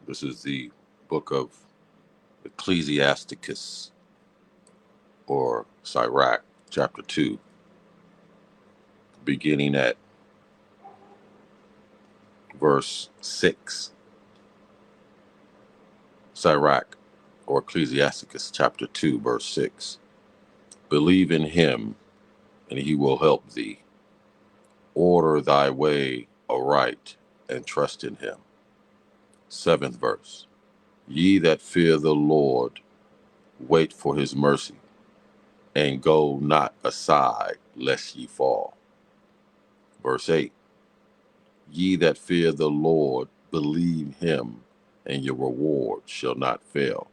This is the book of Ecclesiasticus or Sirach, chapter 2, beginning at verse 6. Sirach or Ecclesiasticus, chapter 2, verse 6. Believe in him, and he will help thee. Order thy way aright, and trust in him. Seventh verse. Ye that fear the Lord, wait for his mercy, and go not aside, lest ye fall. Verse 8. Ye that fear the Lord, believe him, and your reward shall not fail.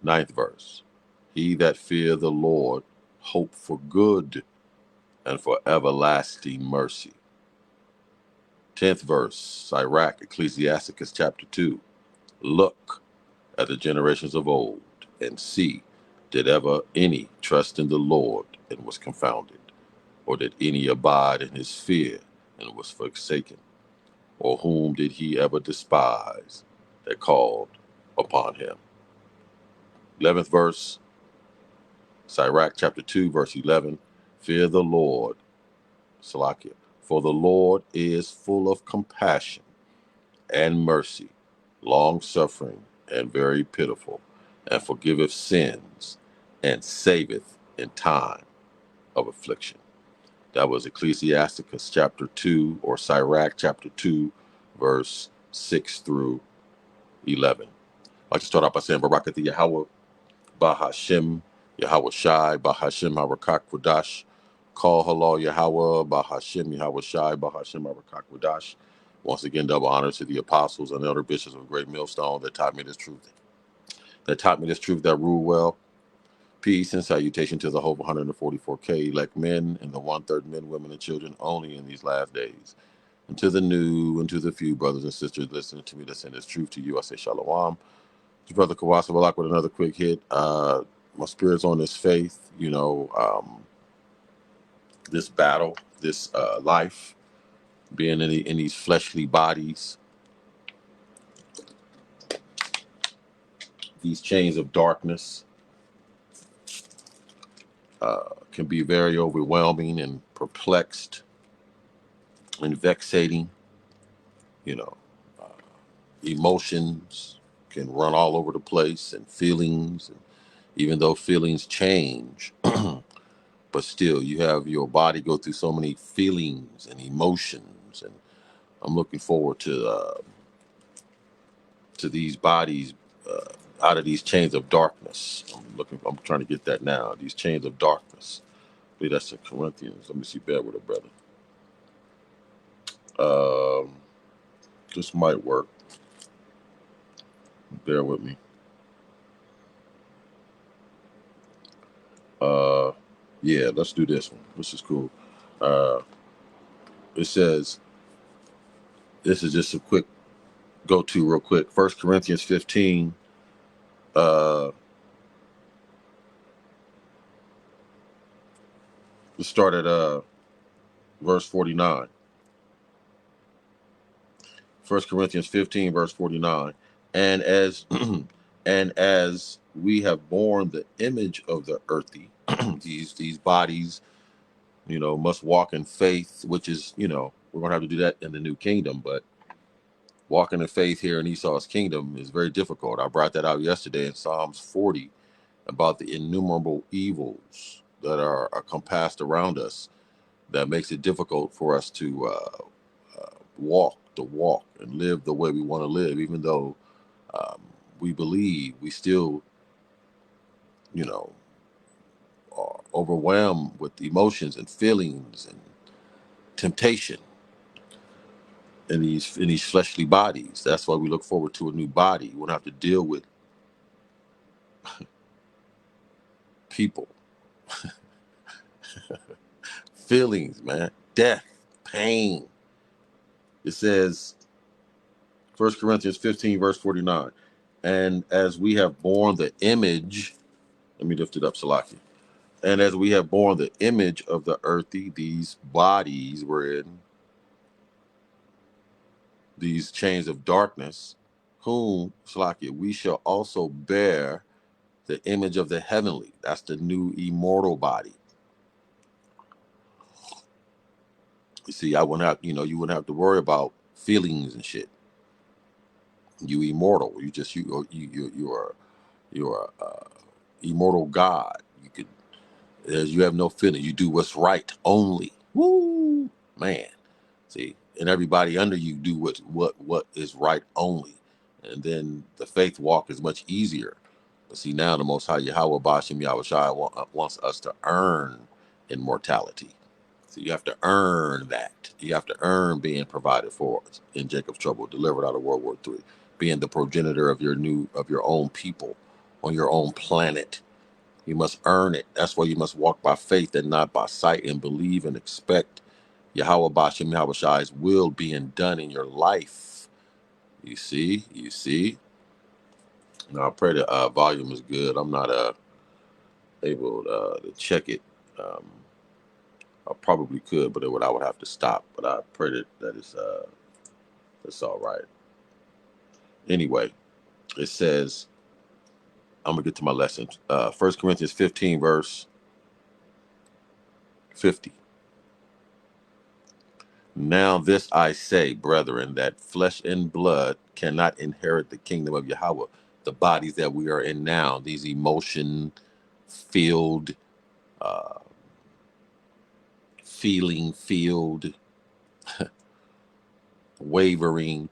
Ninth verse. He that fear the Lord, hope for good, and for everlasting mercy. 10th verse, Sirach, Ecclesiasticus chapter 2. Look at the generations of old, and see, did ever any trust in the Lord and was confounded? Or did any abide in his fear and was forsaken? Or whom did he ever despise that called upon him? 11th verse, Sirach chapter 2, verse 11. Fear the Lord, Salakia, for the Lord is full of compassion and mercy, long suffering, and very pitiful, and forgiveth sins, and saveth in time of affliction. That was Ecclesiasticus chapter 2, or Sirach chapter 2, verse 6 through 11. I'd like to start off by saying Barakati Yahweh, Bahashem, Yahweh Shai, Bahashem Harakak Wadash, Call Halal Yahweh, Bahashem Yahweh Shai, Bahashem Harakak Wadash. Once again, double honor to the apostles and elder bishops of Great Millstone that taught me this truth. That rule well. Peace and salutation to the whole 144K elect men and the 1/3 men, women, and children only in these last days. And to the new and to the few brothers and sisters listening to me that send this truth to you, I say shalom. It's Brother Kawasa Balak with another quick hit. My spirit's on this faith, this battle, this life, being in these fleshly bodies, these chains of darkness can be very overwhelming and perplexed and vexating. You know, emotions can run all over the place, and feelings, and even though feelings change, but still you have your body go through so many feelings and emotions. And I'm looking forward to these bodies out of these chains of darkness. I'm trying to get that now. These chains of darkness. I believe that's in Corinthians. Let me see. Bear with it, brother. This might work. Bear with me. Yeah, let's do this one. This is cool. It says, this is just a quick go-to real quick. 1 Corinthians 15. Let's start at verse 49. 1 Corinthians 15, verse 49. And as and as we have borne the image of the earthy, these bodies, must walk in faith, which is, we're gonna have to do that in the new kingdom, but walking in faith here in Esau's kingdom is very difficult. I brought that out yesterday in Psalms 40 about the innumerable evils that are compassed around us that makes it difficult for us to walk the walk and live the way we want to live, even though we believe, we still, are overwhelmed with emotions and feelings and temptation in these fleshly bodies. That's why we look forward to a new body. We won't have to deal with people, feelings, man, death, pain. It says, 1 Corinthians 15, verse 49, and as we have borne the image, let me lift it up, Salaki. And as we have borne the image of the earthy, these bodies were in these chains of darkness, whom, Slakia, we shall also bear the image of the heavenly. That's the new immortal body. You see, I wouldn't have, you wouldn't have to worry about feelings and shit. You immortal. You are immortal God. You have no feeling. You do what's right only. Woo, man. See, and everybody under you do what is right only, and then the faith walk is much easier. But see, now the Most High Yahweh Bashim Yahweh Shai wants us to earn immortality. So you have to earn that. You have to earn being provided for in Jacob's trouble, delivered out of World War III, being the progenitor of your own people on your own planet. You must earn it. That's why you must walk by faith and not by sight, and believe and expect Yahweh Bashim Yahweh Shai's will being done in your life. You see. Now I pray the volume is good. I'm not able to check it. Um, I probably could, but I would have to stop. But I pray that it's all right. Anyway, it says, I'm gonna get to my lesson. 1 Corinthians 15, verse 50. Now this I say, brethren, that flesh and blood cannot inherit the kingdom of Yahweh. The bodies that we are in now, these emotion-filled, uh, feeling-filled, wavering,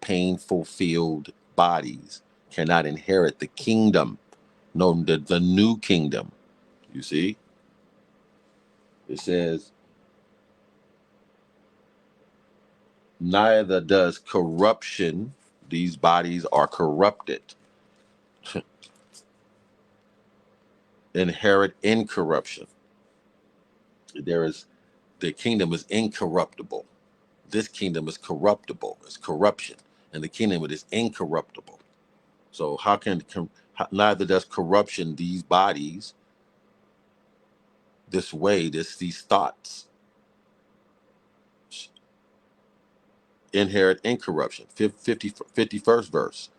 painful-filled bodies cannot inherit the kingdom. No, the new kingdom. You see? It says, neither does corruption, these bodies are corrupted, inherit incorruption. The kingdom is incorruptible. This kingdom is corruptible. It's corruption. And the kingdom is incorruptible. So neither does corruption, these bodies, this way, these thoughts, inherit incorruption. 51st verse.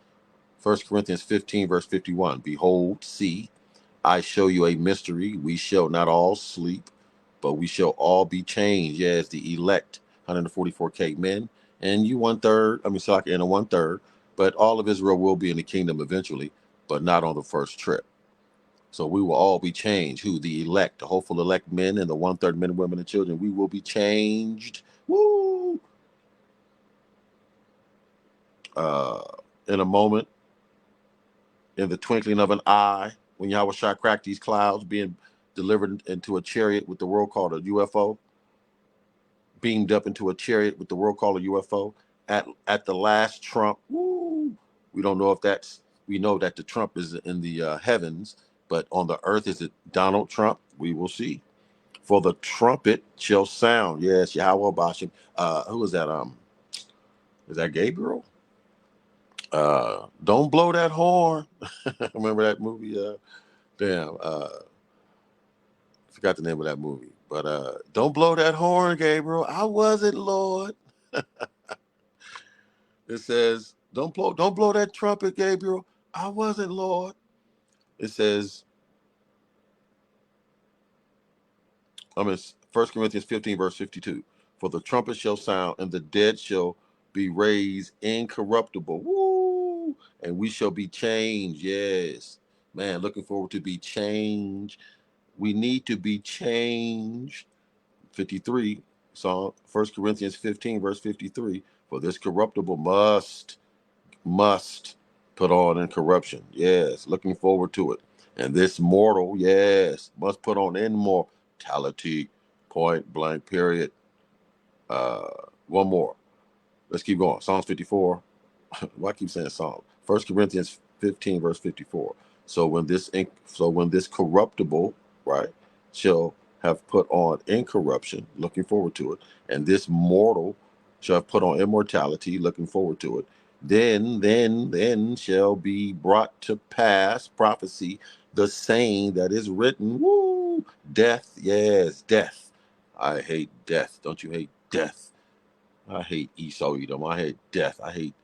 1 Corinthians 15, verse 51. Behold, see, I show you a mystery. We shall not all sleep, but we shall all be changed. Yes, the elect, 144K men, and you 1/3. Salaki, and a 1/3. But all of Israel will be in the kingdom eventually, but not on the first trip. So we will all be changed. Who? The elect, the hopeful elect men, and the 1/3 men, women, and children. We will be changed. Woo! Uh, in a moment, in the twinkling of an eye, when Yahweh Shai cracked these clouds, being delivered into a chariot with the world called a UFO, beamed up into a chariot with the world called a UFO, at the last trump. Woo, we don't know if we know that the trump is in the heavens, but on the earth, is it Donald Trump? We will see. For the trumpet shall sound. Yes, Yahweh Bashim. Who is that? Is that Gabriel? Don't blow that horn. Remember that movie? Damn. Forgot the name of that movie. But don't blow that horn, Gabriel. I wasn't, Lord. It says, don't blow that trumpet, Gabriel. I wasn't, Lord. It says, 1 Corinthians 15, verse 52. For the trumpet shall sound, and the dead shall be raised incorruptible. Woo! And we shall be changed. Yes. Man, looking forward to be changed. We need to be changed. 53, Psalm 1 Corinthians 15, verse 53. For this corruptible must put on incorruption. Yes, looking forward to it. And this mortal, yes, must put on immortality. Point blank, period. One more. Let's keep going. Psalms 54. Why I keep saying Psalm? 1 Corinthians 15, verse 54. So when this corruptible, right, shall have put on incorruption, looking forward to it, and this mortal shall have put on immortality, looking forward to it, then shall be brought to pass prophecy, the saying that is written, woo, death, yes, death. I hate death. Don't you hate death? I hate Esau Edom. I hate death. I hate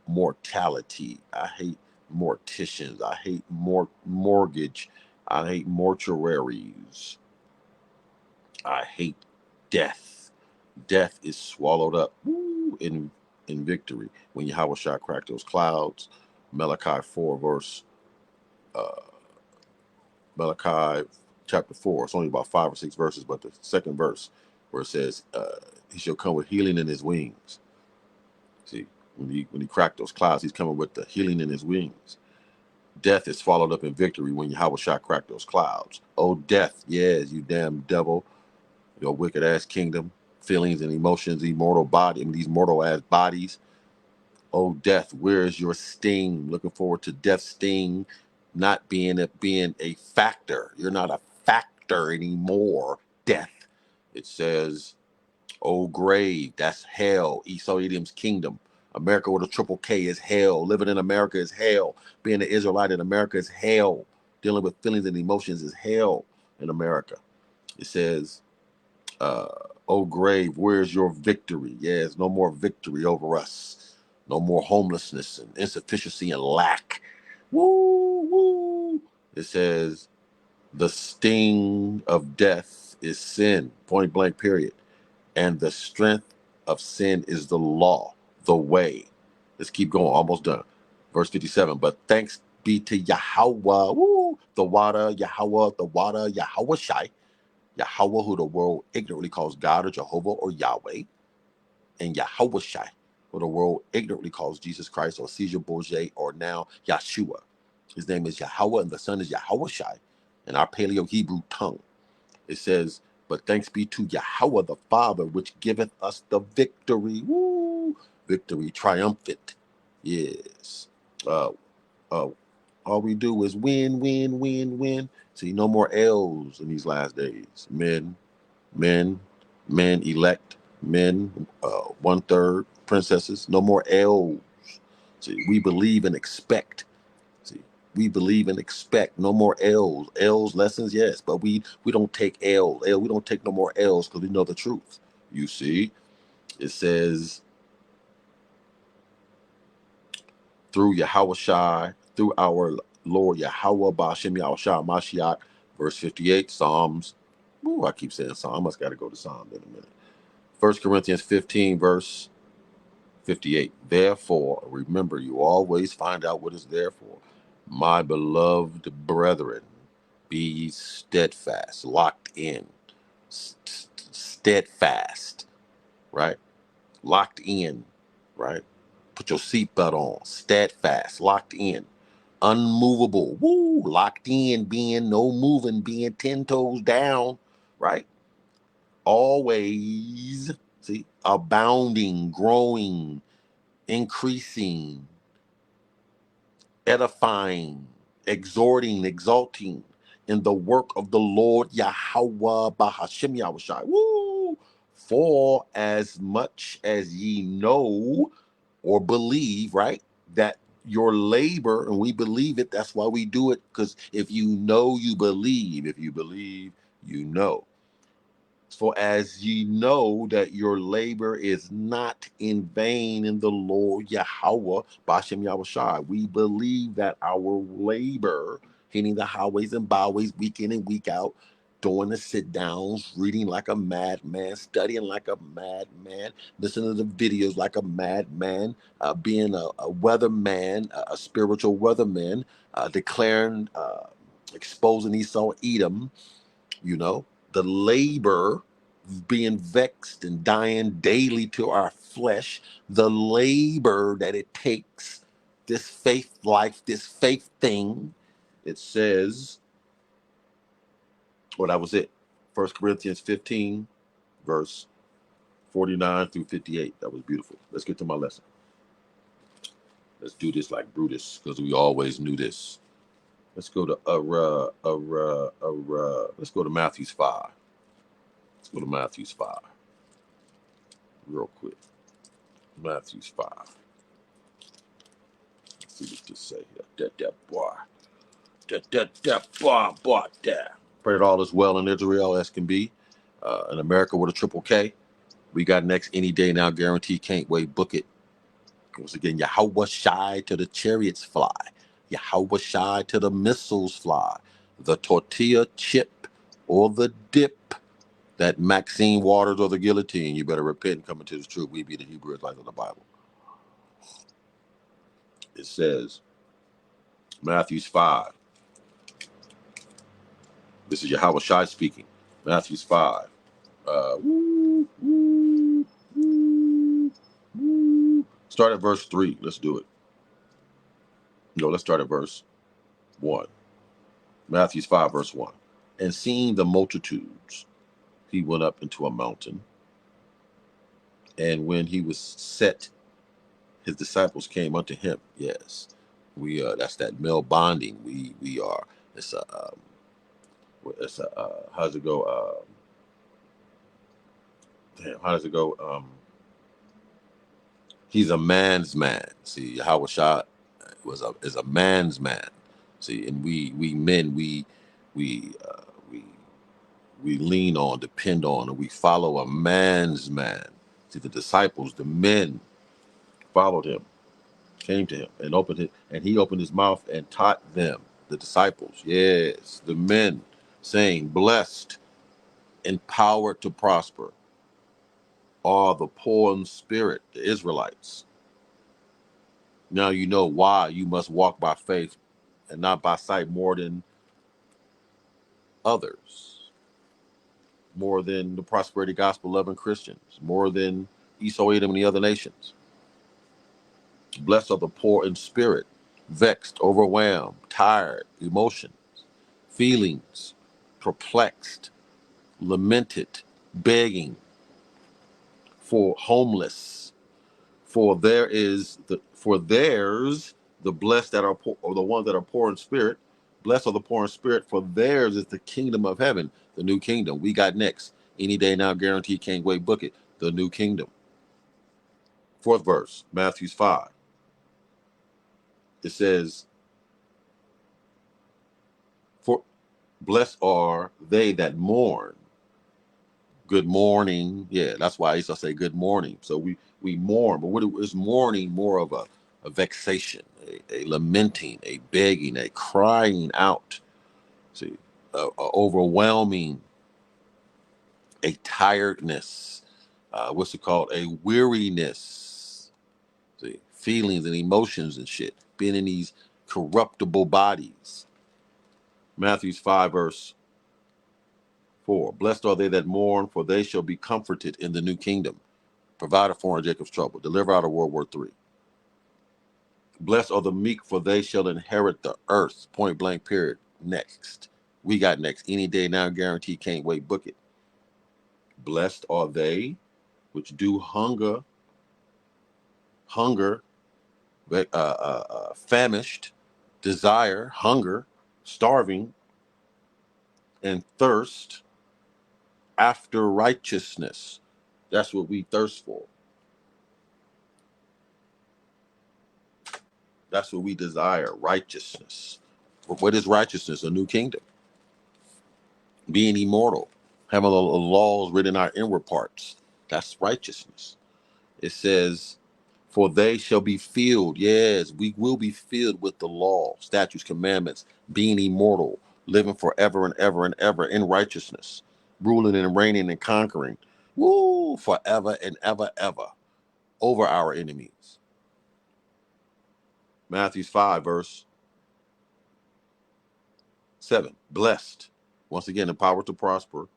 mortality. I hate morticians. I hate mortgage. I hate mortuaries. I hate death. Death is swallowed up in victory. When Yahweh Shah cracked those clouds, Malachi 4 verse Malachi chapter 4. It's only about 5 or 6 verses, but the second verse where it says, he shall come with healing in his wings. See, when he cracked those clouds, he's coming with the healing in his wings. Death is swallowed up in victory when Yahweh Shah cracked those clouds. Oh, death, yes, you damn devil, your wicked ass kingdom, feelings and emotions, immortal body, these mortal ass bodies. Oh, death, where is your sting? Looking forward to death's sting not being a factor. You're not a factor anymore. Death. It says, oh, grave, that's hell. Esau Edom's kingdom. America with a triple K is hell. Living in America is hell. Being an Israelite in America is hell. Dealing with feelings and emotions is hell in America. It says, uh, oh, grave, where's your victory? Yes, no more victory over us. No more homelessness and insufficiency and lack. Woo, woo. It says, the sting of death is sin, point blank, period. And the strength of sin is the law, the way. Let's keep going, almost done. Verse 57, but thanks be to Yahweh, woo, the water, Yahweh, the water, Yahweh Shai, Yahweh, who the world ignorantly calls God or Jehovah or Yahweh, and Yahweh Shai, who the world ignorantly calls Jesus Christ or Caesar Borgia or now Yeshua. His name is Yahweh and the son is Yahweh Shai in our Paleo Hebrew tongue. It says, but thanks be to Yahweh the Father, which giveth us the victory. Woo! Victory triumphant. Yes. Uh, uh, all we do is win, win, win, win. See, no more L's in these last days. Men, elect, men, 1/3, princesses. No more L's. See, we believe and expect. See, we believe and expect no more L's. L's lessons, yes, but we don't take we don't take no more L's because we know the truth. You see, it says through Yahweh Shai, through our Lord Yahweh Ba'ashem Yahushua Mashiach, verse 58, Psalms. Ooh, I keep saying Psalm. I must got to go to Psalm in a minute. 1 Corinthians 15, verse 58. Therefore, remember, you always find out what it's there for. My beloved brethren, be steadfast, locked in, steadfast, right? Locked in, right? Put your seatbelt on, steadfast, locked in, unmovable, woo, locked in, being no moving, being 10 toes down, right? Always, see, abounding, growing, increasing, edifying, exhorting, exalting in the work of the Lord Yahweh Bahashem Yahushai. Woo! For as much as ye know or believe, right, that your labor, and we believe it, that's why we do it, because if you know, you believe. If you believe, you know. For as ye know that your labor is not in vain in the Lord Yahweh, Bashem Yahushai. We believe that our labor, hitting the highways and byways week in and week out, doing the sit downs, reading like a madman, studying like a madman, listening to the videos like a madman, being a weatherman, a spiritual weatherman, declaring, exposing Esau, Edom, you know, the labor being vexed and dying daily to our flesh, the labor that it takes, this faith life, this faith thing. It says, well, that was it. 1 Corinthians 15, verse 49 through 58. That was beautiful. Let's get to my lesson. Let's do this like Brutus, because we always knew this. Let's go to let's go to Matthew 5. Let's go to Matthew 5 real quick. Matthew 5. Let's see what this say here. That boy. Boy. Pray that all is well in Israel as can be. In America with a triple K. We got next, any day now, guarantee, can't wait, book it. Once again, Yahweh Shai to the chariots fly. Yahweh Shai to the missiles fly. The tortilla chip or the dip, that Maxine Waters or the guillotine. You better repent and come into the truth. We be the Hebrew Israelites of the Bible. It says, Matthew 5. This is Yahweh Shai speaking. Matthew 5. Woo, woo, woo, woo. Start at verse 3. Let's do it. No, let's start at verse 1. Matthew 5, verse 1. And seeing the multitudes, he went up into a mountain. And when he was set, his disciples came unto him. Yes, we that's that male bonding. We are. It's a. How's it go? How does it go? He's a man's man. See, Yahweh Shah is a man's man. See, and we men we we lean on, depend on, and we follow a man's man. See, the disciples, the men, followed him, came to him, and opened it, and he opened his mouth and taught them, the disciples, yes, the men, saying, "Blessed, empowered to prosper, are the poor in spirit," the Israelites. Now you know why you must walk by faith and not by sight more than others, more than the prosperity gospel loving Christians, more than Esau, Edom, and the other nations. Blessed are the poor in spirit, vexed, overwhelmed, tired, emotions, feelings, perplexed, lamented, begging, for homeless, for theirs the blessed that are poor, or the ones that are poor in spirit. Blessed are the poor in spirit, for theirs is the kingdom of heaven, the new kingdom. We got next, any day now, guaranteed, can't wait, book it, the new kingdom. Fourth verse, Matthew 5. It says, "For blessed are they that mourn." Good morning. Yeah, that's why I used to say good morning. So we mourn, but what is mourning more of a vexation, a lamenting, a begging, a crying out. See, a overwhelming, a tiredness. What's it called? A weariness. See, feelings and emotions and shit. Being in these corruptible bodies. Matthew 5, verse 4. Blessed are they that mourn, for they shall be comforted in the new kingdom. Provide for in Jacob's trouble. Deliver out of World War III. Blessed are the meek, for they shall inherit the earth. Point blank, period. Next. We got next. Any day now, guaranteed, can't wait, book it. Blessed are they which do hunger, famished, desire, hunger, starving, and thirst after righteousness. That's what we thirst for. That's what we desire, righteousness. What is righteousness? A new kingdom. Being immortal. Having the laws written in our inward parts. That's righteousness. It says, for they shall be filled. Yes, we will be filled with the law, statutes, commandments, being immortal, living forever and ever and ever in righteousness, ruling and reigning and conquering. Woo, forever and ever, ever over our enemies. Matthew 5, verse 7. Blessed, once again, empowered to prosper,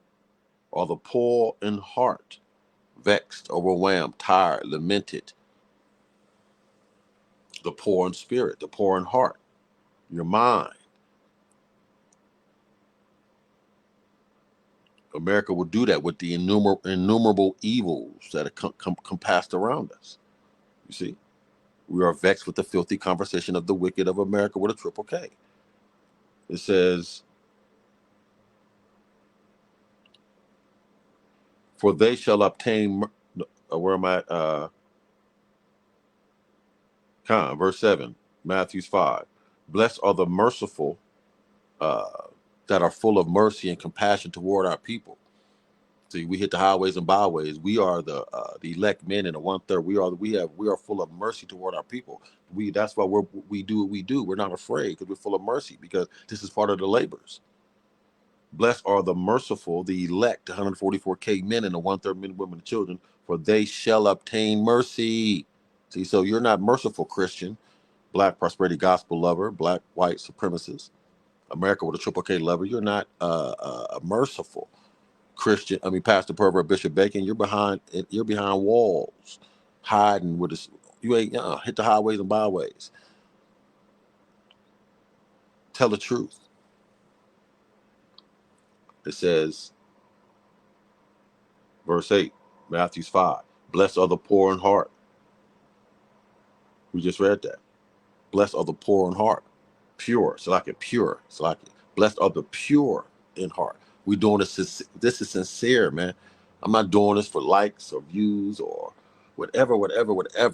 are the poor in heart, vexed, overwhelmed, tired, lamented. The poor in spirit, the poor in heart, your mind. America will do that with the innumerable evils that are compassed around us. You see, we are vexed with the filthy conversation of the wicked of America with a triple K. It says, for they shall obtain, where am I? Verse 7, Matthew 5. Blessed are the merciful, that are full of mercy and compassion toward our people. See, we hit the highways and byways. We are the elect men in the 1/3. We are full of mercy toward our people. That's why we do what we do. We're not afraid because we're full of mercy, because this is part of the labors. Blessed are the merciful, the elect, 144K men and the 1/3 men, women, and children, for they shall obtain mercy. See, so you're not merciful, Christian, black prosperity gospel lover, black white supremacist, America with a triple K lover. You're not merciful, Christian. I mean, Pastor Pervert Bishop Bacon. You're behind. You're behind walls, hiding with this. You ain't hit the highways and byways. Tell the truth. It says, verse 8, Matthew 5. Blessed are the poor in heart. We just read that. Blessed are the poor in heart. Pure. So like it pure. So like it. Blessed are the pure in heart. We doing this. This is sincere, man. I'm not doing this for likes or views or whatever,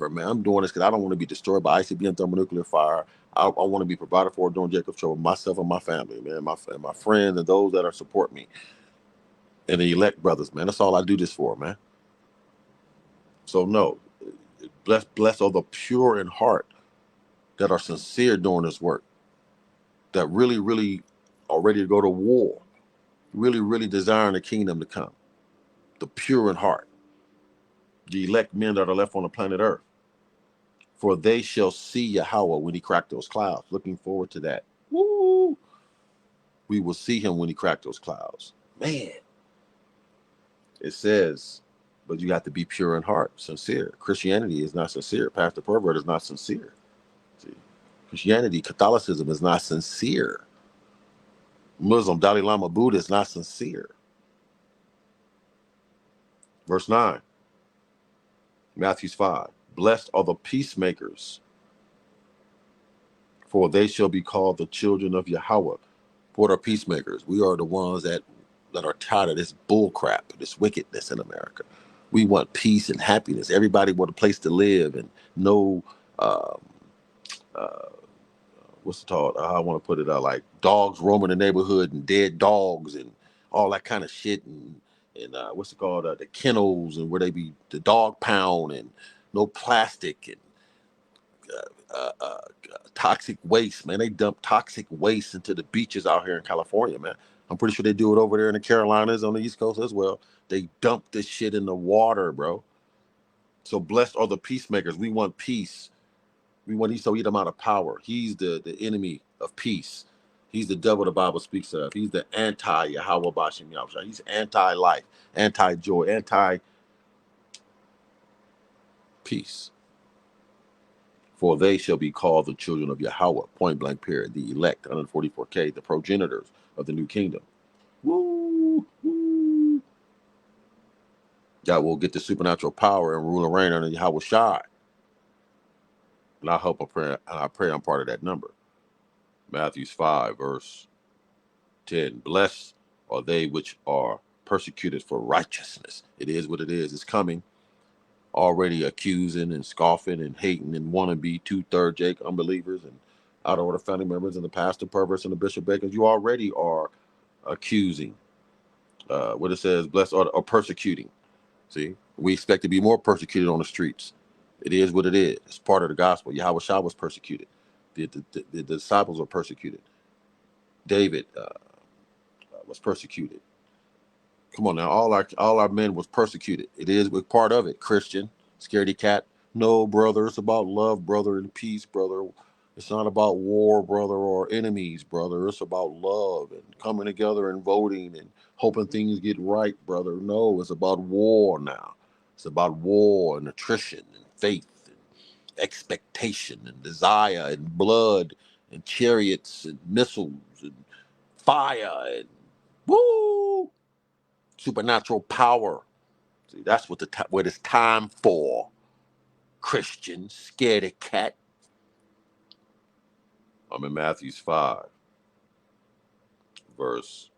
man. I'm doing this because I don't want to be destroyed by ICBM thermonuclear fire. I want to be provided for during Jacob's trouble, myself and my family, man, my friends and those that are support me, and the elect brothers, man. That's all I do this for, man. So no, blessed are the pure in heart, that are sincere doing this work, that really are ready to go to war, really desiring the kingdom to come. The pure in heart, the elect men that are left on the planet Earth. For they shall see Yahweh when he cracked those clouds. Looking forward to that. Woo! We will see him when he cracked those clouds. Man, it says, but you have to be pure in heart, sincere. Christianity is not sincere. Pastor Pervert is not sincere. See? Christianity, Catholicism is not sincere. Muslim, Dalai Lama, Buddha is not sincere. Verse 9, Matthew 5. Blessed are the peacemakers, for they shall be called the children of Yahweh. What are peacemakers? We are the ones that are tired of this bull crap, this wickedness in America. We want peace and happiness. Everybody want a place to live and no, um, uh, what's it called? I want to put it out like dogs roaming the neighborhood and dead dogs and all that kind of shit. And what's it called? The kennels and where they be the dog pound and no plastic and toxic waste, man. They dump toxic waste into the beaches out here in California, man. I'm pretty sure they do it over there in the Carolinas on the East Coast as well. They dump this shit in the water, bro. So blessed are the peacemakers. We want peace. We want Edom out of power. He's the enemy of peace. He's the devil the Bible speaks of. He's the anti-Yahweh Bashim Yahweh. He's anti-life, anti-joy, anti-peace. For they shall be called the children of Yahweh, point blank period, the elect, 144K, the progenitors of the new kingdom. Woo, woo. That will get the supernatural power and rule and reign under Yahweh Shai. And I hope I pray I'm part of that number. Matthew 5, verse 10. Blessed are they which are persecuted for righteousness. It is what it is. It's coming. Already accusing and scoffing and hating and want to be 2/3 Jake unbelievers and out of order family members and the pastor perverts and the bishop bakers. You already are accusing. What it says, blessed are persecuting. See, we expect to be more persecuted on the streets. It is what it is. It's part of the gospel. Yahweh Shah was persecuted. The disciples were persecuted. David was persecuted. Come on now, all our men was persecuted. It is part of it. Christian, scaredy cat. No, brother, it's about love, brother, and peace, brother. It's not about war, brother, or enemies, brother. It's about love and coming together and voting and hoping things get right, brother. No, it's about war now. It's about war and attrition and faith and expectation and desire and blood and chariots and missiles and fire and woo, supernatural power. See, that's what it's time for. Christian, scaredy cat. I'm in Matthew 5, verse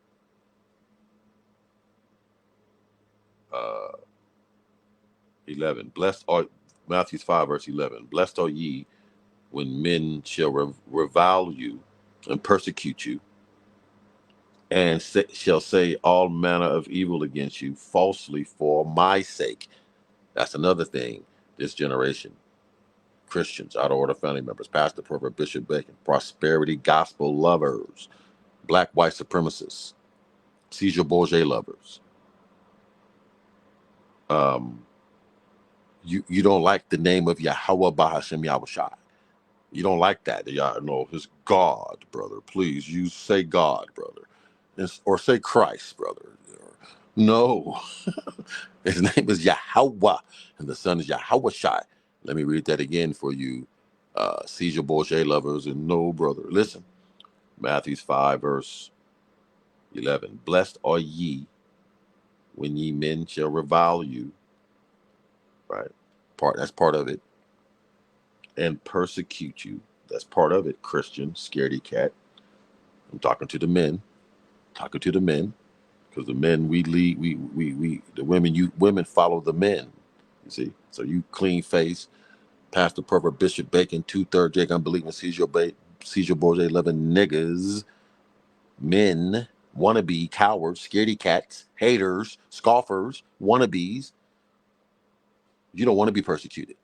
uh, 11. Matthew 5, verse 11. Blessed are ye when men shall revile you and persecute you and shall say all manner of evil against you falsely for my sake. That's another thing. This generation, Christians, out of order family members, Pastor, Prophet, Bishop Bacon, prosperity gospel lovers, black white supremacists, Caesar Borgia lovers. You don't like the name of Yahweh Bahashem Yahushai. You don't like that. Y'all know his God, brother. Please, you say God, brother. Or say Christ, brother. No. His name is Yahweh, and the son is Yahushai. Let me read that again for you, Caesar Borgia lovers, and no, brother. Listen, Matthew 5, verse 11. Blessed are ye when ye men shall revile you, right? That's part of it. And persecute you. That's part of it, Christian, scaredy cat. I'm talking to the men. Talking to the men. Because the men we lead, the women follow the men. You see? So you clean face, Pastor Pervert Bishop Bacon, 2/3 Jake Unbelieving, Caesar Borgia 11 niggas, men, wannabe, cowards, scaredy cats, haters, scoffers, wannabes. You don't want to be persecuted.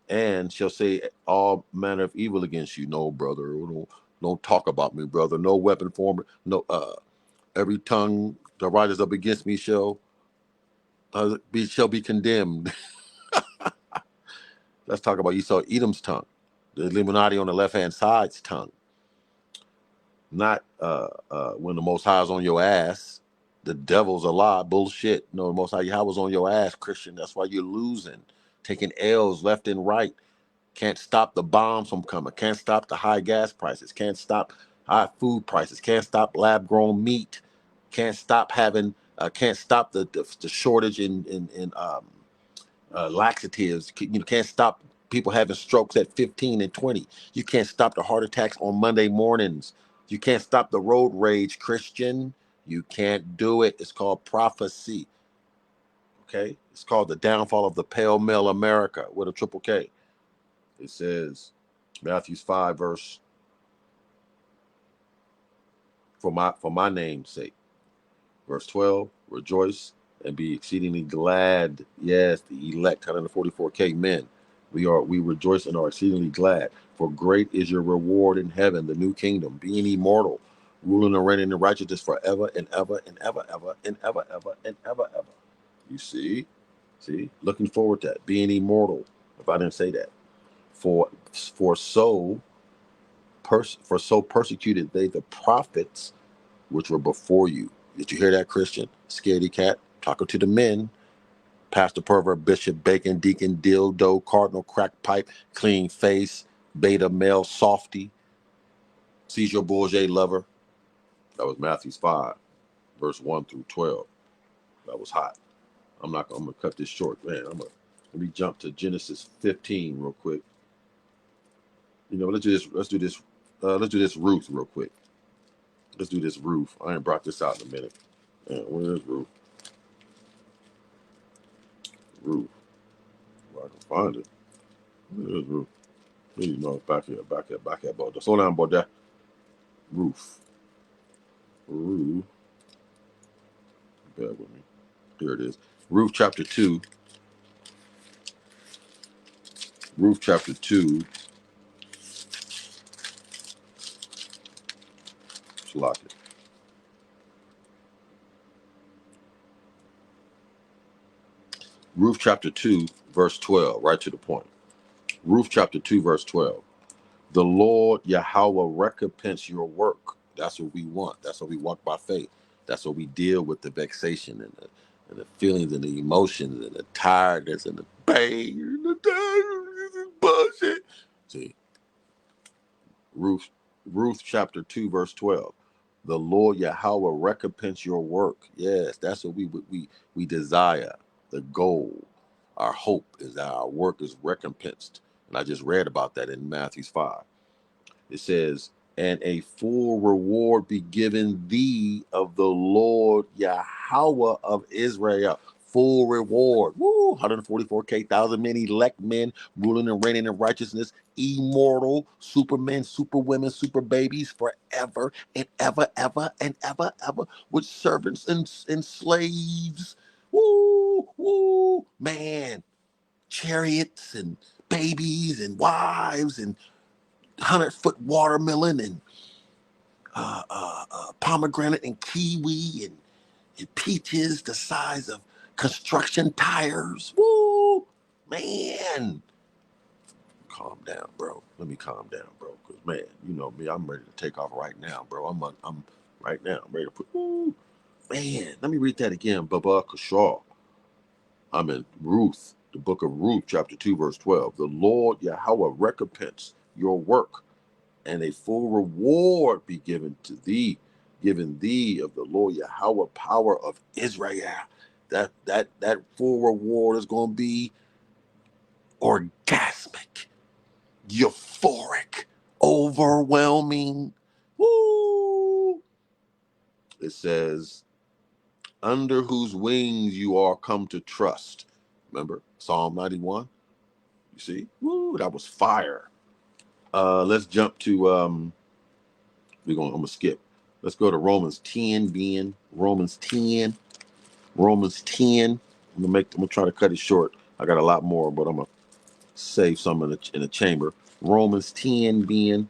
And shall say all manner of evil against you. No, brother. Don't talk about me, brother. No weapon formed. No, every tongue that rises up against me shall be condemned. Let's talk about Esau Edom's tongue, the Illuminati on the left hand side's tongue. Not when the Most High is on your ass. The devil's a lie. Bullshit. No, the Most High Yahweh's on your ass, Christian. That's why you're losing, taking L's left and right. Can't stop the bombs from coming. Can't stop the high gas prices. Can't stop high food prices. Can't stop lab-grown meat. Can't stop having. Can't stop the shortage in laxatives. You can't stop people having strokes at 15 and 20. You can't stop the heart attacks on Monday mornings. You can't stop the road rage, Christian. You can't do it. It's called prophecy. Okay? It's called the downfall of the pale male America with a triple K. It says, Matthew 5, verse, for my name's sake. Verse 12, rejoice and be exceedingly glad. Yes, the elect, 144K men. We rejoice and are exceedingly glad. For great is your reward in heaven, the new kingdom, being immortal, ruling and reigning in righteousness forever and ever and ever, ever and ever, ever and ever, ever. You see? Looking forward to that. Being immortal. If I didn't say that. For so persecuted they the prophets which were before you. Did you hear that, Christian? Scaredy cat, talking to the men. Pastor Pervert, Bishop Bacon, Deacon Dildo, Cardinal Crack Pipe, Clean Face, Beta Male Softy, Caesar Borgia Lover. That was Matthew 5, verse 1 through 12. That was hot. I'm gonna cut this short, man. Let me jump to Genesis 15 real quick. Let's do this Ruth real quick. Let's do this Ruth. I ain't brought this out in a minute. Man, where is Ruth? Ruth. Well, I can find it. Where is Ruth? Back here. About slow down about that. Ruth. Bear with me. Here it is. Ruth chapter 2. Ruth chapter 2. Lock it. Ruth chapter 2, verse 12, right to the point. Ruth chapter 2, verse 12. The Lord Yahweh recompense your work. That's what we want. That's what we walk by faith. That's what we deal with the vexation and the feelings and the emotions and the tiredness and the pain and the tiredness and bullshit. See, Ruth chapter 2, verse 12. The Lord Yahweh recompense your work. Yes, that's what we desire. The goal, our hope is that our work is recompensed. And I just read about that in Matthew 5. It says, and a full reward be given thee of the Lord Yahweh of Israel. full reward. Woo! 144K thousand men, elect men, ruling and reigning in righteousness, immortal, supermen, superwomen, super babies, forever and ever, ever and ever, ever, with servants and slaves. Woo! Woo! Man, chariots and babies and wives and 100-foot watermelon and pomegranate and kiwi and peaches the size of construction tires. Woo, man. Calm down, bro. Let me calm down, bro. Cause man, you know me, I'm ready to take off right now, bro. I'm right now. I'm ready to put. Woo, man. Let me read that again, Baba Kashaw. I'm in Ruth, the book of Ruth, chapter 2, verse 12. The Lord Yahweh recompense your work, and a full reward be given thee of the Lord Yahweh power of Israel. That full reward is going to be orgasmic, euphoric, overwhelming. Woo! It says, under whose wings you are come to trust. Remember Psalm 91? You see? Woo, that was fire. Let's jump to I'm gonna skip. Let's go to Romans 10, being Romans 10. Romans 10. I'm gonna try to cut it short. I got a lot more, but I'm gonna save some in the chamber. Romans 10, being.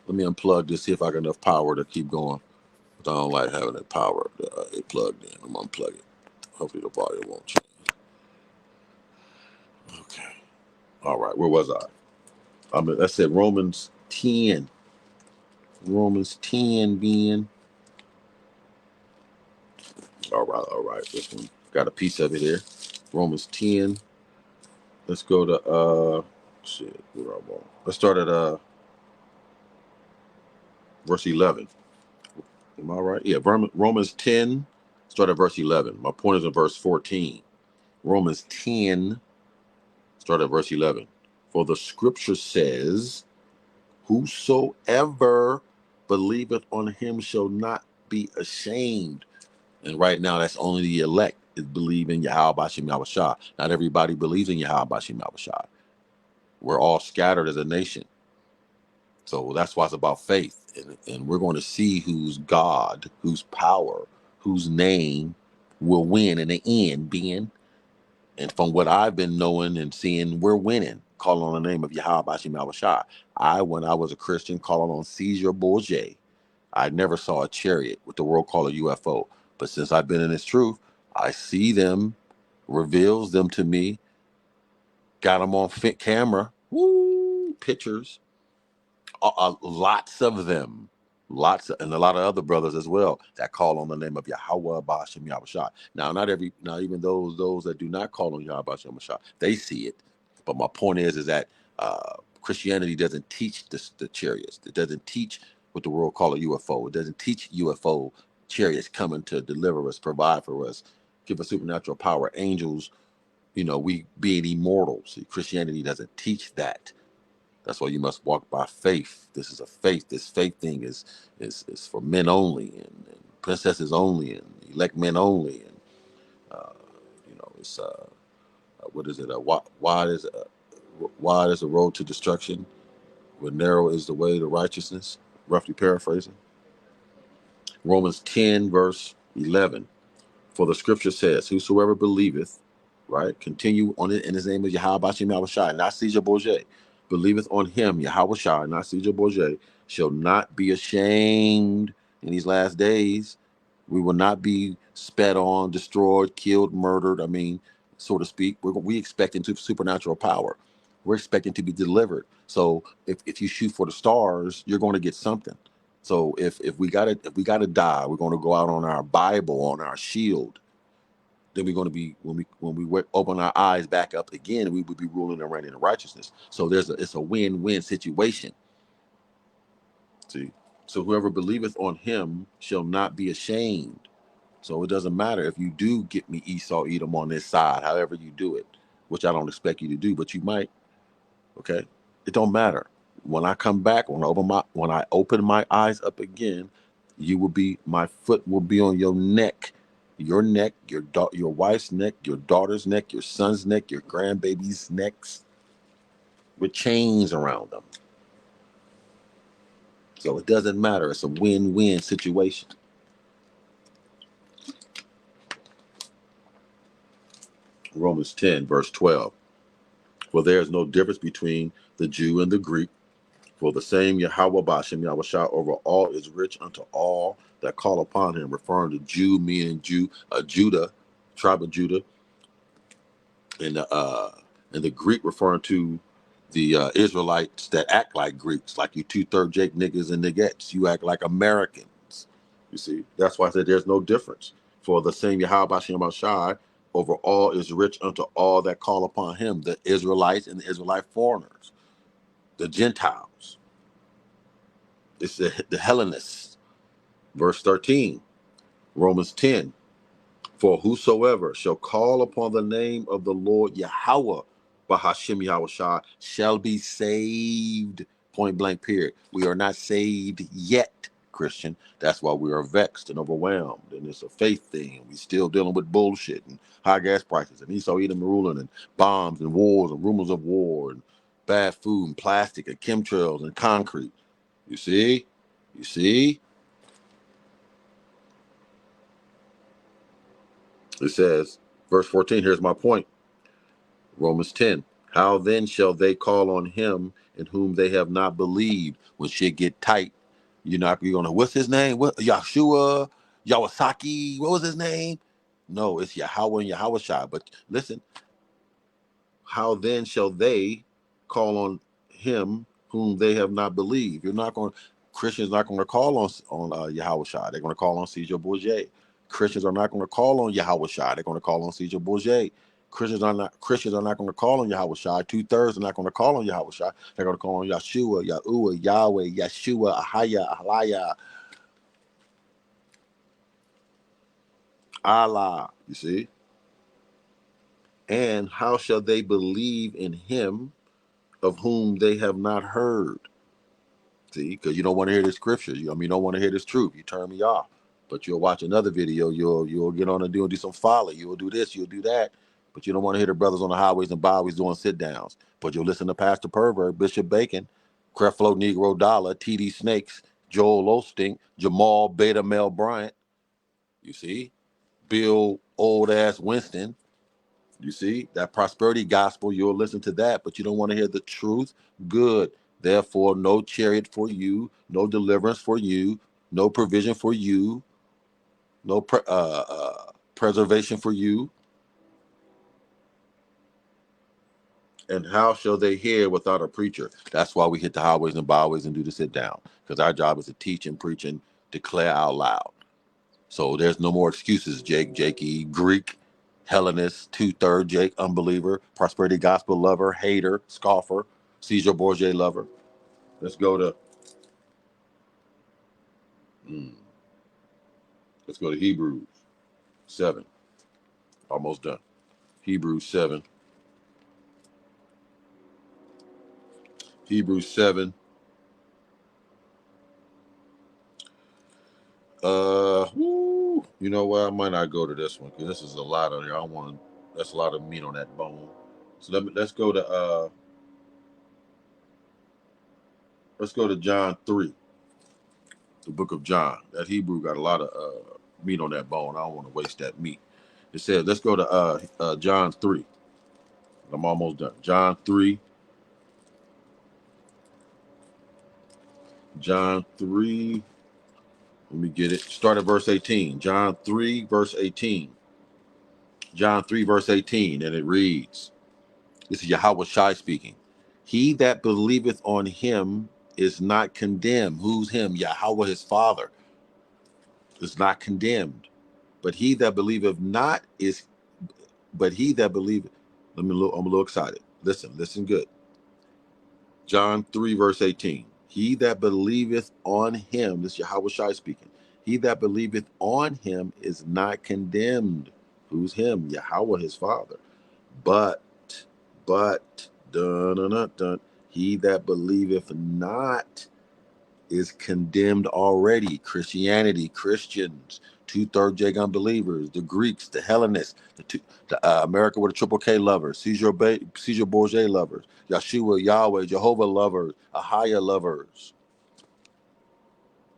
Let me unplug this, see if I got enough power to keep going. But I don't like having that power it plugged in. I'm gonna unplug it. Hopefully the volume won't change. Okay. All right. Where was I said Romans 10. Romans 10, being. All right. This one got a piece of it here. Romans 10. Let's go to where am I? Let's start at verse 11. Am I right? Yeah, Romans 10, start at verse 11. My point is in verse 14. Romans 10, start at verse 11. For the scripture says, whosoever believeth on him shall not be ashamed. And right now, that's only the elect is believe in Yahweh Bashim Yahushua. Not everybody believes in Yahweh Bashim Yahushua. We're all scattered as a nation. So that's why it's about faith. And we're going to see whose God, whose power, whose name will win in the end, being. And from what I've been knowing and seeing, we're winning. Calling on the name of Yahweh Bashim Yahushua. When I was a Christian, calling on Caesar Borgia. I never saw a chariot with the world called a UFO. But since I've been in this truth, I see them, reveals them to me, got them on camera, woo, pictures, lots of them, and a lot of other brothers as well that call on the name of Yahweh Bashim Yahushua. Now, not even those that do not call on Yahweh Bashim Yahushua, they see it. But my point is that Christianity doesn't teach the chariots. It doesn't teach what the world call a UFO. It doesn't teach UFO chariots coming to deliver us, provide for us, give us supernatural power, angels. We being immortal. See, Christianity doesn't teach that. That's why you must walk by faith. This is a faith. This faith thing is for men only and princesses only and elect men only. And it's what is it? Wide is the road to destruction, but narrow is the way to righteousness. Roughly paraphrasing. Romans 10, verse 11. For the scripture says, whosoever believeth, right? Continue on it in his name of Yahweh Bashim Yahushua, not Caesar Borgia. Believeth on him, Yahweh Shai, not Caesar Borgia, shall not be ashamed in these last days. We will not be spat on, destroyed, killed, murdered. I mean, so to speak. We expecting supernatural power. We're expecting to be delivered. So if you shoot for the stars, you're going to get something. So if we gotta die, we're going to go out on our Bible, on our shield. Then we're going to be when we open our eyes back up again, we would be ruling and reigning in righteousness. So it's a win-win situation. See, so whoever believeth on him shall not be ashamed. So it doesn't matter if you do get me Esau Edom on this side, however you do it, which I don't expect you to do, but you might. Okay, it don't matter. When I come back, when I open my eyes up again, my foot will be on your neck, your neck, your wife's neck, your daughter's neck, your son's neck, your grandbaby's necks with chains around them. So it doesn't matter. It's a win-win situation. Romans 10, verse 12. For there is no difference between the Jew and the Greek. For the same Yahweh Bashem Yahushua over all is rich unto all that call upon him, referring to Jew, meaning Judah, tribe of Judah, and the Greek referring to the Israelites that act like Greeks, like you 2/3 Jake niggas and niggettes. You act like Americans. You see, that's why I said there's no difference. For the same Yahweh Bashem Yahushua over all is rich unto all that call upon him, the Israelites and the Israelite foreigners, the Gentiles. It's the Hellenists. Verse 13, Romans 10. For whosoever shall call upon the name of the Lord Yahweh, Bahashim Yahushua, shall be saved. Point blank, period. We are not saved yet, Christian. That's why we are vexed and overwhelmed. And it's a faith thing. We still dealing with bullshit and high gas prices and Esau Edom ruling and bombs and wars and rumors of war and bad food and plastic and chemtrails and concrete. You see? You see? It says, verse 14, here's my point. Romans 10. How then shall they call on him in whom they have not believed? When shit get tight, you're gonna, what's his name? What, Yahshua, Yawasaki, what was his name? No, it's Yahweh and Yahushua. But listen, how then shall they call on him whom they have not believed? Christians not going to call on Yahushua. They're going to call on Caesar Borgia. Christians are not going to call on Yahushua. They're going to call on Caesar Borgia. Christians are not going to call on Yahushua. 2/3 are not going to call on Yahushua. They're going to call on Yeshua, Yahuwah, Yahweh, Yeshua, Ahaya, Ahlaya, Allah. You see? And how shall they believe in him of whom they have not heard? See, because you don't want to hear the scriptures. You don't want to hear this truth. You turn me off. But you'll watch another video. You'll get on and do some folly. You'll do this. You'll do that. But you don't want to hear the brothers on the highways and byways doing sit downs. But you'll listen to Pastor Pervert, Bishop Bacon, Creflo Negro Dollar, TD Snakes, Joel Osteen, Jamal Beta Mel Bryant. You see, Bill Old Ass Winston. You see, that prosperity gospel, you'll listen to that, but you don't want to hear the truth. Good. Therefore, no chariot for you, no deliverance for you, no provision for you, no preservation for you. And how shall they hear without a preacher? That's why we hit the highways and byways and do the sit down, because our job is to teach and preach and declare out loud. So there's no more excuses, Jakey, Greek, Hellenist, 2/3 Jake, unbeliever, prosperity gospel lover, hater, scoffer, Caesar Borgia lover. Let's go to Hebrews 7. Almost done. Hebrews 7. Hebrews 7. You know what? I might not go to this one because this is a lot on here. That's a lot of meat on that bone. So let's go to John 3, the book of John. That Hebrew got a lot of meat on that bone. I don't want to waste that meat. It says, let's go to John 3. I'm almost done. John 3. John 3. Let me get it. Start at verse 18. John 3, verse 18. John 3, verse 18. And it reads, this is Yahweh Shai speaking. He that believeth on him is not condemned. Who's him? Yahweh, his father, is not condemned. But he that believeth not is, but he that believeth, I'm a little excited. Listen good. John 3, verse 18. He that believeth on him, this is Yahweh Shai speaking. He that believeth on him is not condemned. Who's him? Yahweh, his father. But, dun, dun, dun, dun, he that believeth not is condemned already. Christianity, Christians, two-third J unbelievers, the Greeks, the Hellenists, the America with a triple K lovers, Caesar Borgia lovers, Yeshua, Yahweh, Jehovah lovers, Ahaya lovers,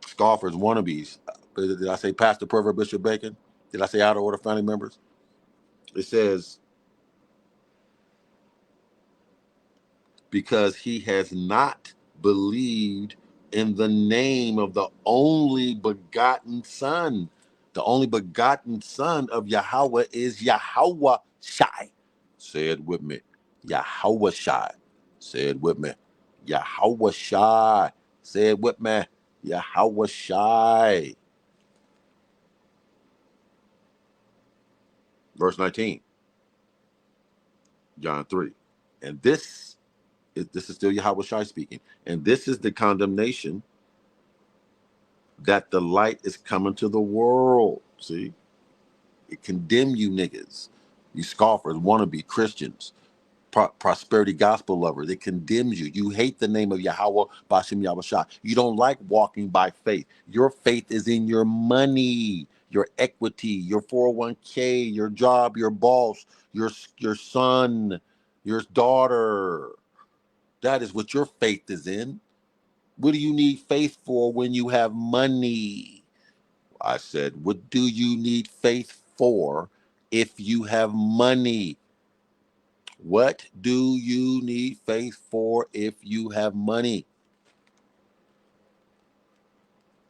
scoffers, wannabes. Did I say Pastor Pervert Bishop Bacon? Did I say out of order family members? It says, because he has not believed in the name of the only begotten Son. The only begotten Son of Yahweh is Yahweh Shai. Say it with me. Yahweh Shai. Say it with me. Yahweh Shai. Say it with me. Yahweh Shai. Verse 19, John 3. And this is still Yahweh Shai speaking. And this is the condemnation, that the light is coming to the world. See, it condemn you niggas, you scoffers, wannabe Christians, prosperity gospel lovers. It condemns you. You hate the name of Yahweh Bashem Yahweh. You don't like walking by faith. Your faith is in your money, your equity, your 401k, your job, your boss, your son, your daughter. That is what your faith is in. What do you need faith for when you have money? I said, what do you need faith for if you have money? What do you need faith for if you have money?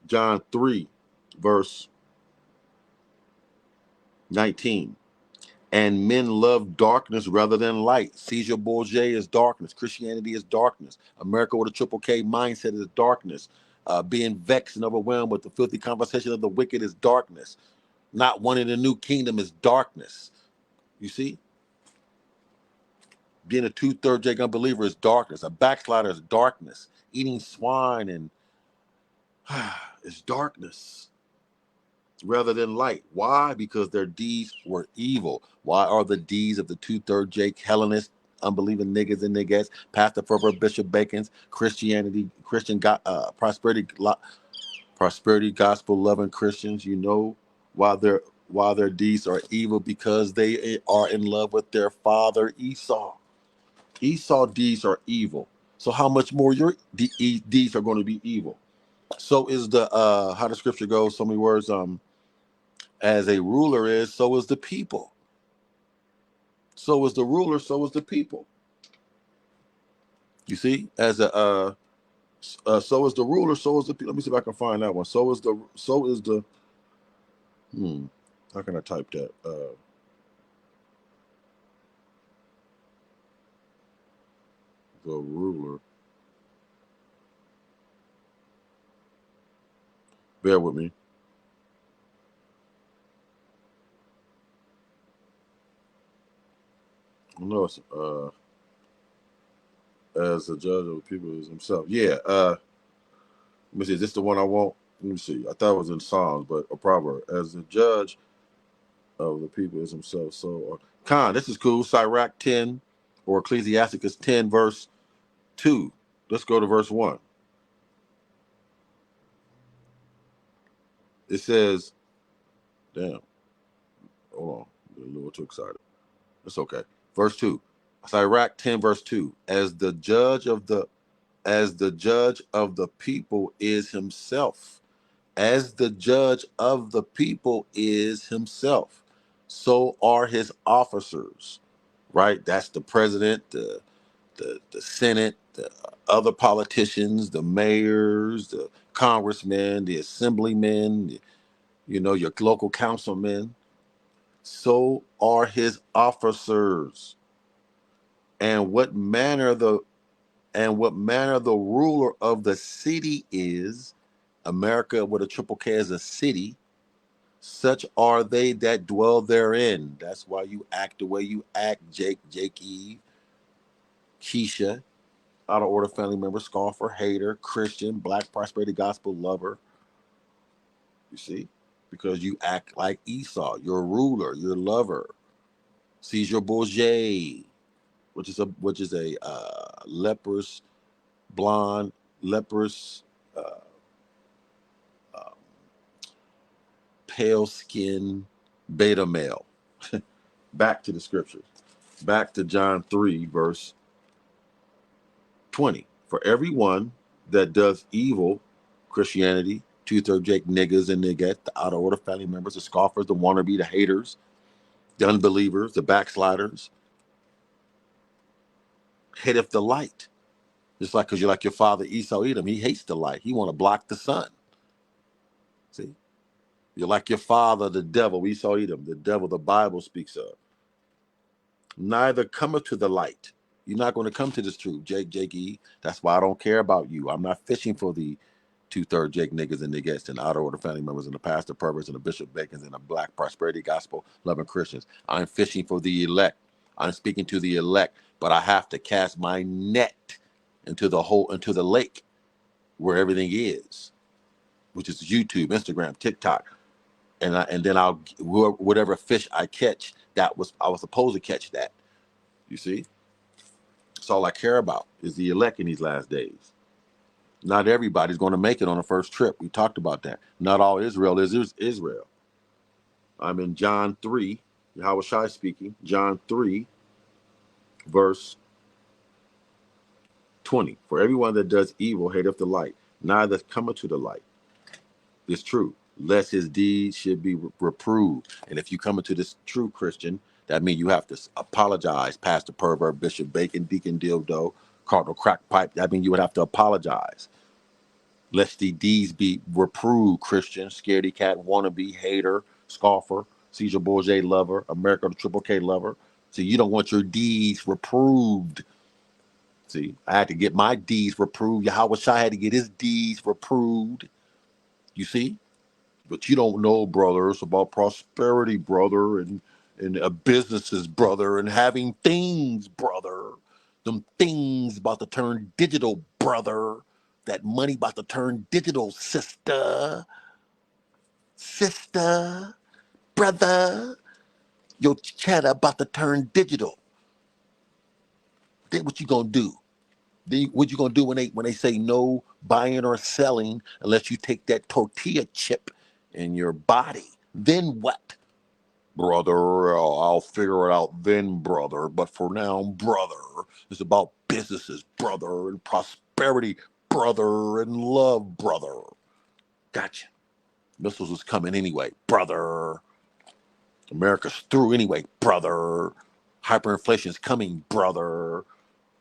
John 3, verse 19. And men love darkness rather than light. Caesar Borgia is darkness. Christianity is darkness. America with a triple K mindset is darkness. Being vexed and overwhelmed with the filthy conversation of the wicked is darkness. Not wanting a new kingdom is darkness. You see? Being a two-third J unbeliever is darkness. A backslider is darkness. Eating swine and is darkness rather than light. Why? Because their deeds were evil. Why are the deeds of the two-third Jake Hellenist, unbelieving niggas and niggas, Pastor Ferber, Bishop Bacon's, prosperity gospel loving Christians? You know why their deeds are evil? Because they are in love with their father Esau. Esau deeds are evil. So how much more your deeds are going to be evil? So is the how the scripture goes, so many words, as a ruler is, so is the people. So is the ruler, so is the people. You see, as a so is the ruler, so is the people. Let me see if I can find that one. So is the how can I type that? The ruler. Bear with me. No, it's as a judge of the people is himself. Yeah. Let me see. Is this the one I want? Let me see. I thought it was in Psalms, but a proverb. As the judge of the people is himself. So, this is cool. Sirach 10 or Ecclesiasticus 10, verse 2. Let's go to verse 1. It says, damn, hold on. I'm a little too excited. It's okay. Verse 2. Sirach 10, verse 2. As the judge of the people is himself. As the judge of the people is himself. So are his officers. Right? That's the president, the Senate, the other politicians, the mayors, the congressmen, the assemblymen, your local councilmen. So are his officers. And what manner the ruler of the city is, America with a triple K is a city, such are they that dwell therein. That's why you act the way you act, Jake Eve, Keisha, out of order family member, scoffer, hater, Christian, black prosperity gospel lover. You see? Because you act like Esau, your ruler, your lover. Caesar Borgia, which is a leprous, blonde, leprous, uh, pale skin beta male. Back to the scriptures. Back to John 3, verse 20. For everyone that does evil, Christianity, two-third Jake niggas and niggas, the out of order family members, the scoffers, the wannabe, the haters, the unbelievers, the backsliders, hateth the light. Just like because you're like your father Esau Edom, he hates the light. He want to block the sun. See? You're like your father, the devil, Esau Edom, the devil the Bible speaks of. Neither cometh to the light. You're not going to come to this truth, Jake E. That's why I don't care about you. I'm not fishing for the two-third Jake niggas and niggas and out order family members and the pastor perverts and the bishop bacons and the black prosperity gospel loving Christians. I'm fishing for the elect. I'm speaking to the elect, but I have to cast my net into the lake where everything is, which is YouTube, Instagram, TikTok, and then I'll whatever fish I catch. I was supposed to catch that. You see, that's all I care about is the elect in these last days. Not everybody's going to make it on the first trip. We talked about that. Not all Israel is Israel. I'm in John 3, Yahweh Shai speaking. John 3, verse 20. For everyone that does evil hateth the light, neither cometh to the light. This true, lest his deeds should be reproved. And if you come into this true Christian, that means you have to apologize, Pastor Pervert, Bishop Bacon, Deacon Dildo, Cardinal Crackpipe. That means you would have to apologize. Lest the deeds be reproved, Christian, scaredy cat, wannabe, hater, scoffer, Caesar Borgia lover, America the Triple K lover. See, you don't want your deeds reproved. See, I had to get my deeds reproved. Yahweh Shai had to get his deeds reproved. You see? But you don't know, brother. It's about prosperity, brother, and businesses, brother, and having things, brother. Them things about to turn digital, brother. That money about to turn digital, sister. Sister, brother. Your cheddar about to turn digital. Then what you gonna do? Then what you gonna do when they say no buying or selling unless you take that tortilla chip in your body? Then what? Brother, I'll figure it out then, brother. But for now, brother, it's about businesses, brother, and prosperity, brother, and love, brother. Gotcha. Missiles is coming anyway, brother. America's through anyway, brother. Hyperinflation is coming, brother.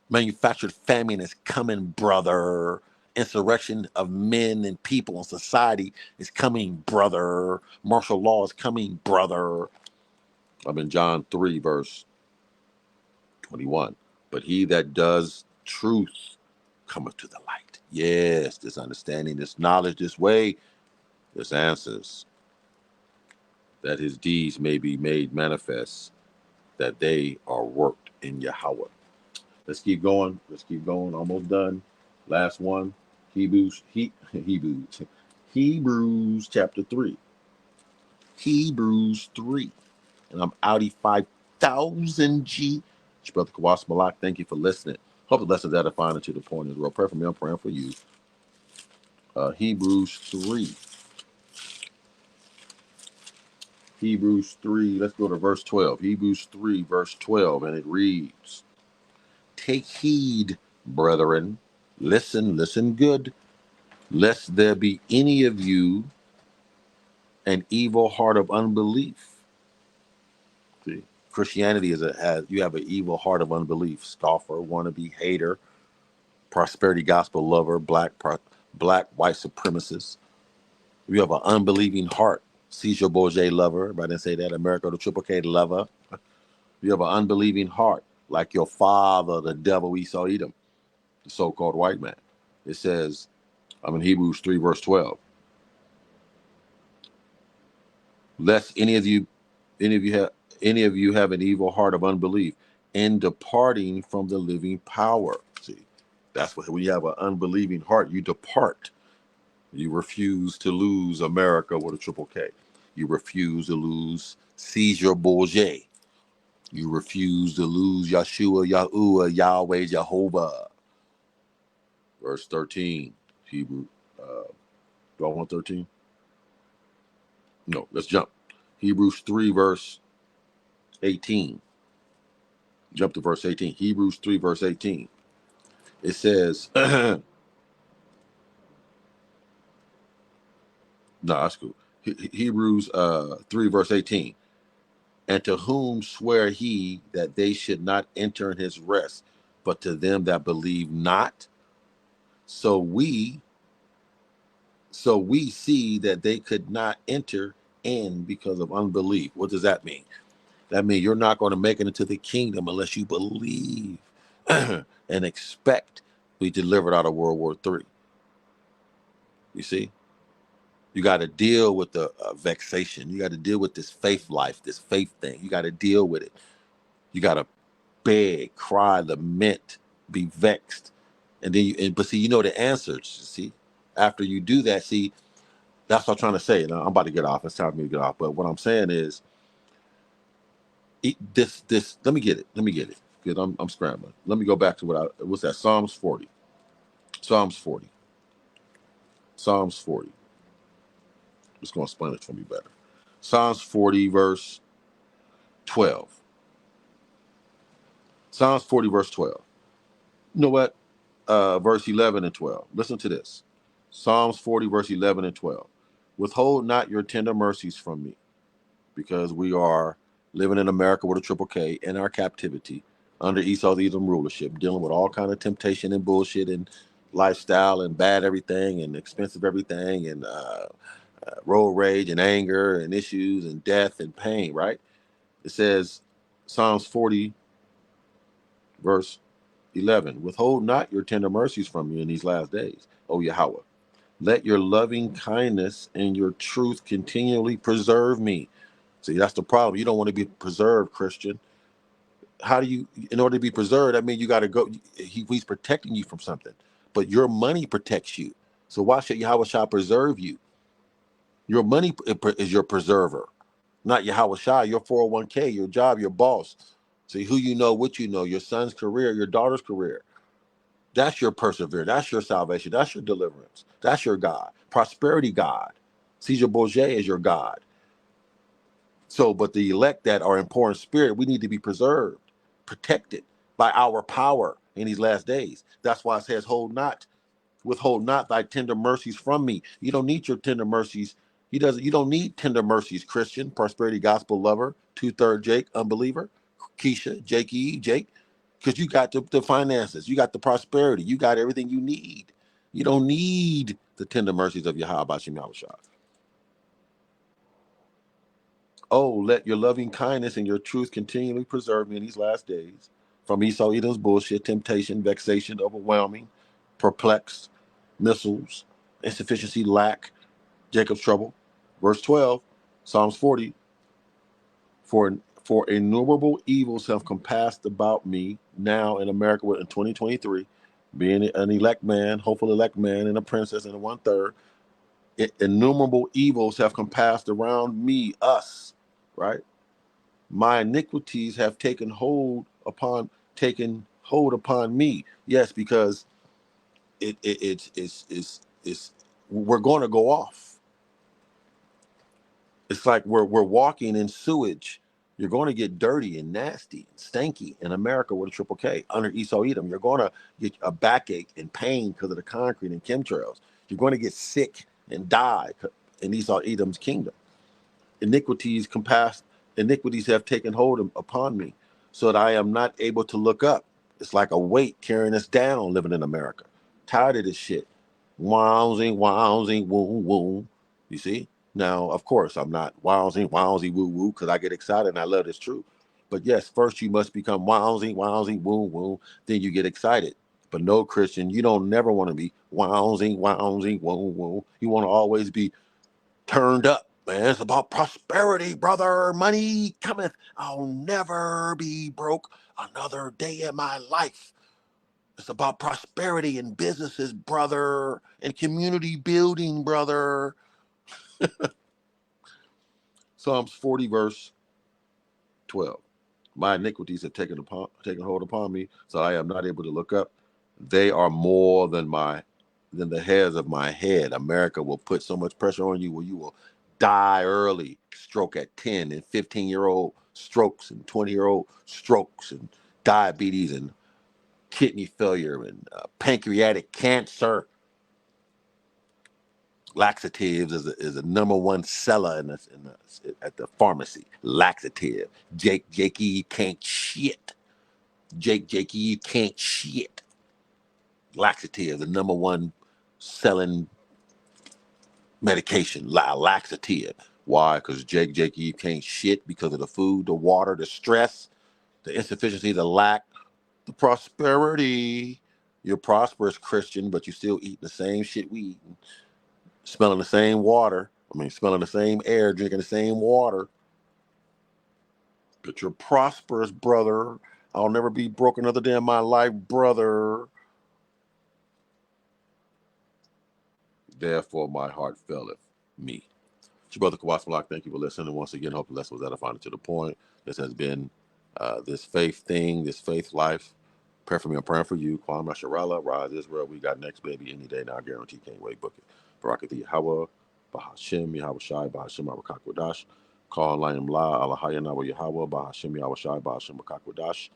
Manufactured famine is coming, brother. Insurrection of men and people in society is coming, brother. Martial law is coming, brother. I'm in John 3, verse 21. But he that does truth cometh to the light. Yes, this understanding, this knowledge, this way, this answers, that his deeds may be made manifest, that they are worked in Yahweh. Let's keep going. Let's keep going. Almost done. Last one. Hebrews chapter 3. Hebrews 3. And I'm Audi 5000 G. It's Brother Kawas Malak. Thank you for listening. Hope the lessons edifying and to the point is real. Pray for me. I'm praying for you. Hebrews 3. Hebrews 3. Let's go to verse 12. Hebrews 3, verse 12. And it reads, Take heed, brethren. Listen good. Lest there be any of you an evil heart of unbelief. See, Christianity you have an evil heart of unbelief. Scoffer, wannabe, hater, prosperity gospel lover, black white supremacist. You have an unbelieving heart. Caesar Borgia lover. If I didn't say that, America the Triple K lover. You have an unbelieving heart, like your father, the devil Esau Edom, the so-called white man. It says, I'm in Hebrews 3, verse 12. Lest any of you have an evil heart of unbelief in departing from the living power. See, that's what when you have an unbelieving heart, you depart. You refuse to lose America with a triple K. You refuse to lose Caesar Borgia. You refuse to lose Yeshua, Yahuwah, Yahweh, Jehovah. Verse 13, Hebrew. Do I want 13? No, let's jump. Hebrews 3, verse 18. Jump to verse 18. Hebrews 3, verse 18. It says, no, that's cool. Hebrews 3, verse 18. And to whom swear he that they should not enter in his rest, but to them that believe not? So we see that they could not enter in because of unbelief. What does that mean? That means you're not going to make it into the kingdom unless you believe and expect to be delivered out of World War III. You see? You got to deal with the vexation. You got to deal with this faith life, this faith thing. You got to deal with it. You got to beg, cry, lament, be vexed. And then but see, you know the answers. See, after you do that, see, that's what I'm trying to say. Now, I'm about to get off. It's time for me to get off. But what I'm saying is, this. Let me get it. Because I'm scrambling. Let me go back to what's that? Psalms 40. Psalms 40. Psalms 40. It's going to explain it for me better. Psalms 40, verse 12. Psalms 40, verse 12. You know what? Verse 11 and 12. Listen to this. Psalms 40, verse 11 and 12. Withhold not your tender mercies from me, because we are living in America with a triple K in our captivity under Esau Edom rulership, dealing with all kind of temptation and bullshit and lifestyle and bad everything and expensive everything and road rage and anger and issues and death and pain, right? It says, Psalms 40, verse 11, withhold not your tender mercies from me in these last days, O Yahweh. Let your loving kindness and your truth continually preserve me. See, that's the problem. You don't want to be preserved, Christian. How do you, in order to be preserved, that means you got to go, he's protecting you from something. But your money protects you. So why should Yahweh Shah preserve you? Your money is your preserver, not Yahweh Shah, your 401k, your job, your boss. See, who you know, what you know, your son's career, your daughter's career. That's your perseverance. That's your salvation. That's your deliverance. That's your God. Prosperity God. Caesar Borgia is your God. So, but the elect that are in poor in spirit, we need to be preserved, protected by our power in these last days. That's why it says, withhold not thy tender mercies from me. You don't need your tender mercies. You don't need tender mercies, Christian, prosperity gospel lover, 2/3 Jake, unbeliever, Keisha, Jake, because you got the finances, you got the prosperity, you got everything you need. You don't need the tender mercies of Yahweh Bashim Yahushua. Oh, let your loving kindness and your truth continually preserve me in these last days from Esau Edom's bullshit, temptation, vexation, overwhelming, perplexed, missiles, insufficiency, lack, Jacob's trouble. Verse 12, Psalms 40, for innumerable evils have compassed about me now in America in 2023, being an elect man, hopeful elect man, and a princess and a 1/3. Innumerable evils have compassed around me, us, right? My iniquities have taken hold upon me. Yes, because it's we're going to go off. It's like we're walking in sewage. You're going to get dirty and nasty and stanky in America with a triple K under Esau Edom. You're going to get a backache and pain because of the concrete and chemtrails. You're going to get sick and die in Esau Edom's kingdom. Iniquities have taken hold upon me, so that I am not able to look up. It's like a weight carrying us down living in America. Tired of this shit. Wowsing, wowsing, woo, woo. You see? Now, of course, I'm not wowsing, wowsing, woo, woo, because I get excited and I love this truth. But yes, first you must become wowsing, wowsing, woo, woo. Then you get excited. But no, Christian, you don't never want to be wowsing, wowsing, woo, woo. You want to always be turned up, man. It's about prosperity, brother. Money cometh. I'll never be broke another day in my life. It's about prosperity and businesses, brother, and community building, brother. Psalms 40, verse 12. My iniquities have taken hold upon me, so I am not able to look up. They are more than the hairs of my head. America will put so much pressure on you where you will die early, stroke at 10 and 15-year-old strokes and 20-year-old strokes and diabetes and kidney failure and pancreatic cancer. Laxatives is a number one seller at the pharmacy. Laxative. Jakey, you can't shit. Jakey, you can't shit. Laxative, the number one selling medication. Laxative. Why? Because Jakey, you can't shit because of the food, the water, the stress, the insufficiency, the lack, the prosperity. You're a prosperous Christian, but you still eating the same shit we eat. Smelling the same water. Smelling the same air, drinking the same water. But you're prosperous, brother. I'll never be broke another day in my life, brother. Therefore, my heart faileth me. It's your brother Kawhi Block. Thank you for listening. Once again, hope the lesson was edifying to the point. This has been this faith thing, this faith life. Pray for me. I'm praying for you. Kwame Sharala, Rise Israel. We got next baby any day now. I guarantee. Can't wait. Book it. Barakathi Yahweh, Bahashem, Yahweh Shai, Bahashem, Abakakwadash. Call Layim La, Alahaya Nawa Yahweh, Bahashem, Yahweh Shai, Bahashem, Bakakwadash.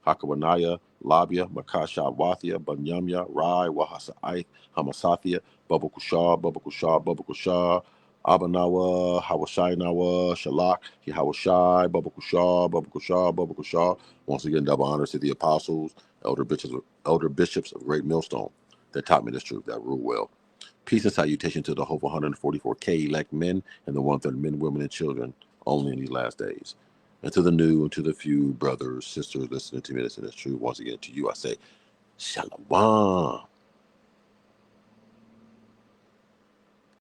Hakawanaya, Labia, Makasha, Wathia, Banyamya, Rai, Wahasa Hamasathia, Baba Kushah, Baba Kushah, Baba Kushah. Abanawa, Hawashai Nawa, Shalak, Hawashai, Baba Kushah, Baba Kushah, Baba Kushah. Once again, double honors to the apostles, elder bishops of Great Millstone that taught me this truth, that rule well. Peace and salutation to the whole 144K elect men and the 1/3 men, women, and children only in these last days. And to the new and to the few brothers, sisters listening to me, this is true. Once again, to you I say, Shalom.